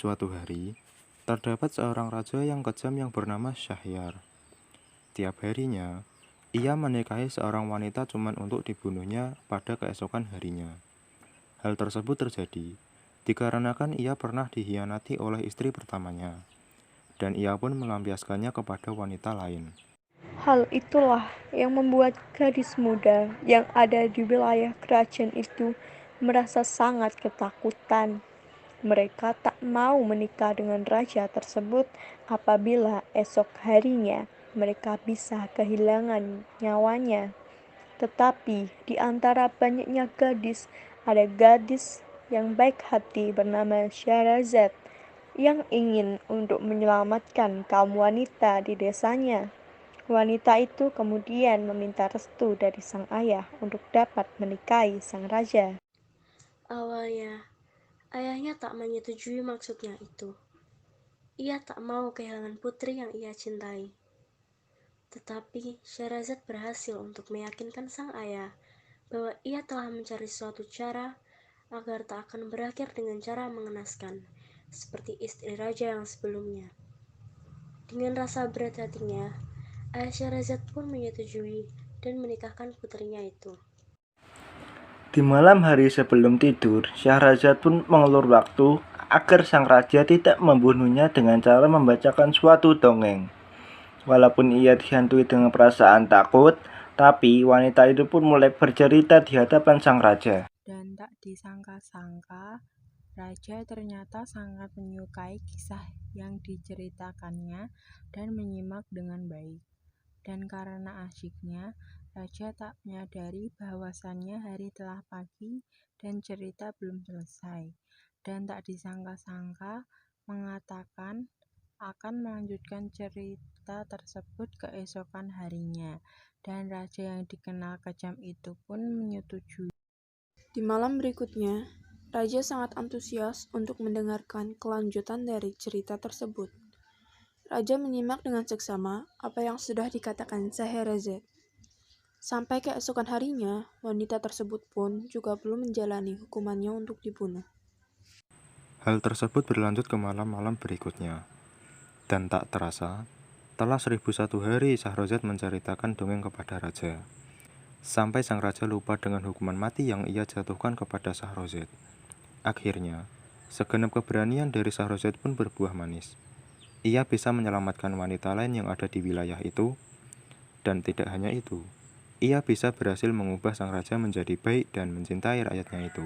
suatu hari, terdapat seorang raja yang kejam yang bernama Syahyar. Tiap harinya, ia menikahi seorang wanita cuma untuk dibunuhnya pada keesokan harinya. Hal tersebut terjadi dikarenakan ia pernah dikhianati oleh istri pertamanya, dan ia pun melampiaskannya kepada wanita lain. Hal itulah yang membuat gadis muda yang ada di wilayah kerajaan itu merasa sangat ketakutan. Mereka tak mau menikah dengan raja tersebut apabila esok harinya mereka bisa kehilangan nyawanya. Tetapi di antara banyaknya gadis, ada gadis yang baik hati bernama Syahrazad yang ingin untuk menyelamatkan kaum wanita di desanya. Wanita itu kemudian meminta restu dari sang ayah untuk dapat menikahi sang raja. Awalnya, ayahnya tak menyetujui maksudnya itu. Ia tak mau kehilangan putri yang ia cintai. Tetapi Syahrazad berhasil untuk meyakinkan sang ayah bahwa ia telah mencari suatu cara agar tak akan berakhir dengan cara mengenaskan, seperti istri raja yang sebelumnya. Dengan rasa berat hatinya, ayah Syahrazad pun menyetujui dan menikahkan putrinya itu. Di malam hari sebelum tidur, Syahrazad pun mengulur waktu agar sang raja tidak membunuhnya dengan cara membacakan suatu dongeng. Walaupun ia dihantui dengan perasaan takut, tapi wanita itu pun mulai bercerita di hadapan sang raja. Dan tak disangka-sangka, raja ternyata sangat menyukai kisah yang diceritakannya dan menyimak dengan baik. Dan karena asyiknya, raja tak menyadari bahwasannya hari telah pagi dan cerita belum selesai. Dan tak disangka-sangka mengatakan akan melanjutkan cerita tersebut keesokan harinya. Dan raja yang dikenal kejam itu pun menyetujui. Di malam berikutnya, raja sangat antusias untuk mendengarkan kelanjutan dari cerita tersebut. Raja menyimak dengan seksama apa yang sudah dikatakan Scheherazade. Sampai keesokan harinya, wanita tersebut pun juga belum menjalani hukumannya untuk dibunuh. Hal tersebut berlanjut ke malam-malam berikutnya. Dan tak terasa, telah 1001 hari Syahrazad menceritakan dongeng kepada raja. Sampai sang raja lupa dengan hukuman mati yang ia jatuhkan kepada Syahrazad. Akhirnya, segenap keberanian dari Syahrazad pun berbuah manis. Ia bisa menyelamatkan wanita lain yang ada di wilayah itu, dan tidak hanya itu, ia bisa berhasil mengubah sang raja menjadi baik dan mencintai rakyatnya itu.